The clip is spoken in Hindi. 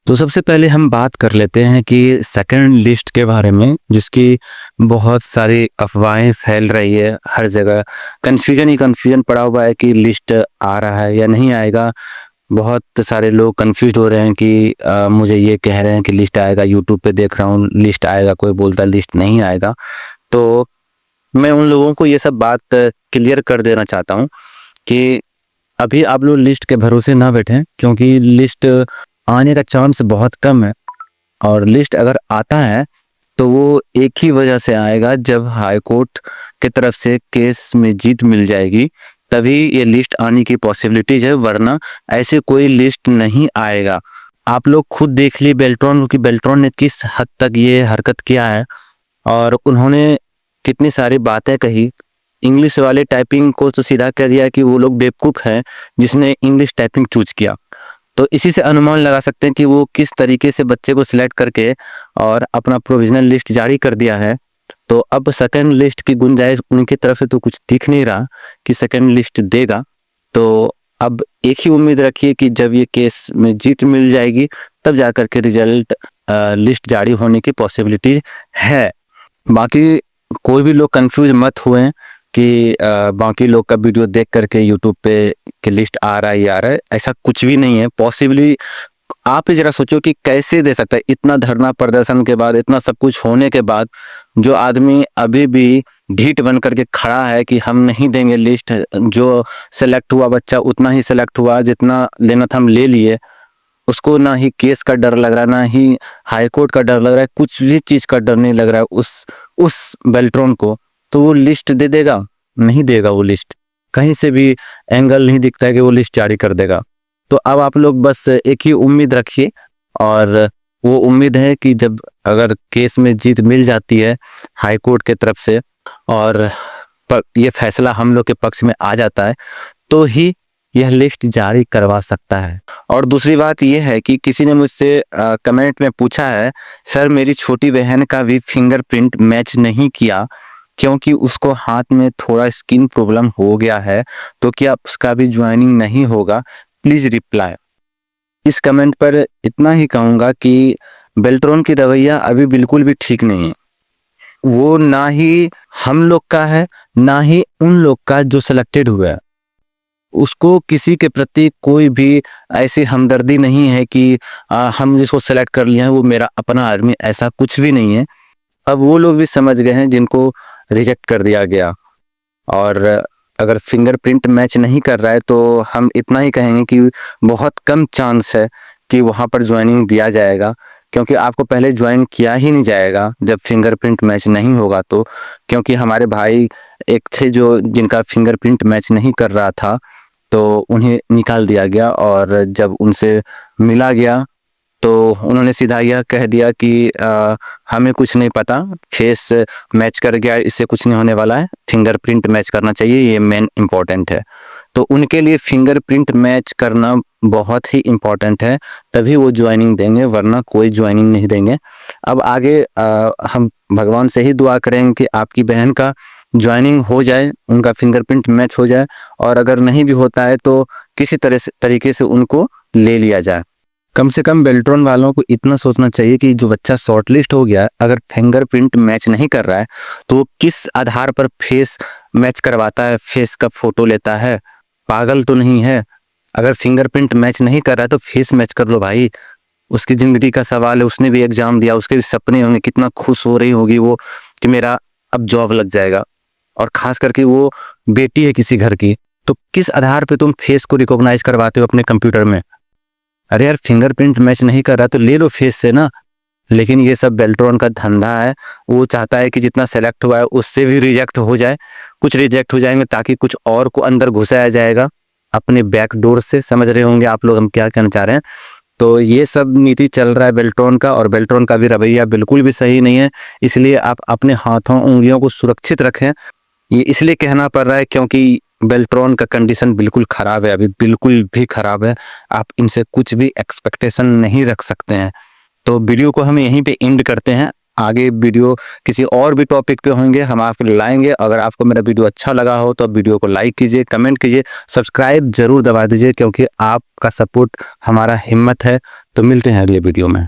तो सबसे पहले हम बात कर लेते हैं कि सेकंड लिस्ट के बारे में, जिसकी बहुत सारी अफवाहें फैल रही है हर जगह। कन्फ्यूजन ही कन्फ्यूजन पड़ा हुआ है कि लिस्ट आ रहा है या नहीं आएगा। बहुत सारे लोग कंफ्यूज हो रहे हैं कि मुझे ये कह रहे हैं कि लिस्ट आएगा, यूट्यूब पे देख रहा हूँ लिस्ट आएगा, कोई बोलता है लिस्ट नहीं आएगा। तो मैं उन लोगों को ये सब बात क्लियर कर देना चाहता हूँ कि अभी आप लोग लिस्ट के भरोसे ना बैठें, क्योंकि लिस्ट आने का चांस बहुत कम है। और लिस्ट अगर आता है तो वो एक ही वजह से आएगा, जब हाई कोर्ट की तरफ से केस में जीत मिल जाएगी तभी ये लिस्ट आने की पॉसिबिलिटीज है, वरना ऐसे कोई लिस्ट नहीं आएगा। आप लोग खुद देख लिए बेल्ट्रॉन कि बेल्ट्रॉन ने किस हद तक ये हरकत किया है और उन्होंने कितनी सारी बातें कही। इंग्लिश वाले टाइपिंग को तो सीधा कह दिया कि वो लोग बेवकूफ़ हैं जिसने इंग्लिश टाइपिंग चूज किया। तो इसी से अनुमान लगा सकते हैं कि वो किस तरीके से बच्चे को सिलेक्ट करके और अपना प्रोविजनल लिस्ट जारी कर दिया है। तो अब सेकंड लिस्ट की गुंजाइश उनकी तरफ से तो कुछ दिख नहीं रहा कि सेकंड लिस्ट देगा। तो अब एक ही उम्मीद रखिए कि जब ये केस में जीत मिल जाएगी तब जाकर के रिजल्ट लिस्ट जारी होने की पॉसिबिलिटी है। बाकी कोई भी लोग कंफ्यूज मत हुए कि बाकी लोग का वीडियो देख करके यूट्यूब पे कि लिस्ट आ रहा है ये आ रहा है, ऐसा कुछ भी नहीं है। पॉसिबली आप ही जरा सोचो कि कैसे दे सकता है, इतना धरना प्रदर्शन के बाद, इतना सब कुछ होने के बाद, जो आदमी अभी भी ढीठ बन करके खड़ा है कि हम नहीं देंगे लिस्ट, जो सेलेक्ट हुआ बच्चा उतना ही सेलेक्ट हुआ, जितना लेना था हम ले लिए। उसको ना ही केस का डर लग रहा है, ना ही हाई कोर्ट का डर लग रहा है, कुछ भी चीज का डर नहीं लग रहा है उस बेल्ट्रॉन को। तो वो लिस्ट दे देगा? नहीं देगा। वो लिस्ट कहीं से भी एंगल नहीं दिखता है कि वो लिस्ट जारी कर देगा। तो अब आप लोग बस एक ही उम्मीद रखिए, और वो उम्मीद है कि जब अगर केस में जीत मिल जाती है हाई कोर्ट के तरफ से और ये फैसला हम लोग के पक्ष में आ जाता है तो ही यह लिस्ट जारी करवा सकता है। और दूसरी बात यह है कि किसी ने मुझसे कमेंट में पूछा है, सर मेरी छोटी बहन का भी फिंगरप्रिंट मैच नहीं किया क्योंकि उसको हाथ में थोड़ा स्किन प्रॉब्लम हो गया है, तो क्या उसका भी ज्वाइनिंग नहीं होगा? Please reply. इस कमेंट पर इतना ही कहूंगा कि बेल्ट्रॉन की रवैया अभी बिल्कुल भी ठीक नहीं है। वो ना ही हम लोग का है, ना ही उन लोग का जो सिलेक्टेड हुआ है। उसको किसी के प्रति कोई भी ऐसी हमदर्दी नहीं है कि हम जिसको सेलेक्ट कर लिया है वो मेरा अपना आदमी, ऐसा कुछ भी नहीं है। अब वो लोग भी समझ गए हैं जिनको रिजेक्ट कर दिया गया। और अगर फिंगरप्रिंट मैच नहीं कर रहा है तो हम इतना ही कहेंगे कि बहुत कम चांस है कि वहाँ पर ज्वाइनिंग दिया जाएगा, क्योंकि आपको पहले ज्वाइन किया ही नहीं जाएगा जब फिंगरप्रिंट मैच नहीं होगा। तो क्योंकि हमारे भाई एक थे जो जिनका फिंगरप्रिंट मैच नहीं कर रहा था, तो उन्हें निकाल दिया गया। और जब उनसे मिला गया तो उन्होंने सीधा यह कह दिया कि हमें कुछ नहीं पता, फेस मैच कर गया, इससे कुछ नहीं होने वाला है, फिंगरप्रिंट मैच करना चाहिए, ये मेन इम्पोर्टेंट है। तो उनके लिए फिंगरप्रिंट मैच करना बहुत ही इम्पोर्टेंट है, तभी वो ज्वाइनिंग देंगे, वरना कोई ज्वाइनिंग नहीं देंगे। अब आगे हम भगवान से ही दुआ करेंगे कि आपकी बहन का ज्वाइनिंग हो जाए, उनका फिंगरप्रिंट मैच हो जाए, और अगर नहीं भी होता है तो किसी तरीके से उनको ले लिया जाए। कम से कम बेल्ट्रॉन वालों को इतना सोचना चाहिए कि जो बच्चा शॉर्टलिस्ट हो गया, अगर फिंगरप्रिंट मैच नहीं कर रहा है तो वो किस आधार पर फेस मैच करवाता है, फेस का फोटो लेता है? पागल तो नहीं है? अगर फिंगरप्रिंट मैच नहीं कर रहा है तो फेस मैच कर लो भाई। उसकी जिंदगी का सवाल है, उसने भी एग्जाम दिया, उसके भी सपने होंगे, कितना खुश हो रही होगी वो कि मेरा अब जॉब लग जाएगा। और खास करके वो बेटी है किसी घर की, तो किस आधार पे तुम फेस को रिकॉग्नाइज करवाते हो अपने कंप्यूटर में? अरे यार, फिंगरप्रिंट मैच नहीं कर रहा तो ले लो फेस से ना। लेकिन ये सब बेल्ट्रॉन का धंधा है, वो चाहता है कि जितना सेलेक्ट हुआ है उससे भी रिजेक्ट हो जाए, कुछ रिजेक्ट हो जाएंगे ताकि कुछ और को अंदर घुसाया जाएगा अपने बैक डोर से। समझ रहे होंगे आप लोग हम क्या कहना चाह रहे हैं। तो ये सब नीति चल रहा है बेल्ट्रॉन का, और बेल्ट्रॉन का भी रवैया बिल्कुल भी सही नहीं है। इसलिए आप अपने हाथों उंगलियों को सुरक्षित रखें। ये इसलिए कहना पड़ रहा है क्योंकि बेल्ट्रॉन का कंडीशन बिल्कुल खराब है, अभी बिल्कुल भी खराब है। आप इनसे कुछ भी एक्सपेक्टेशन नहीं रख सकते हैं। तो वीडियो को हम यहीं पे एंड करते हैं। आगे वीडियो किसी और भी टॉपिक पे होंगे, हम आपके लिए लाएंगे। अगर आपको मेरा वीडियो अच्छा लगा हो तो वीडियो को लाइक कीजिए, कमेंट कीजिए, सब्सक्राइब जरूर दबा दीजिए, क्योंकि आपका सपोर्ट हमारा हिम्मत है। तो मिलते हैं अगले वीडियो में।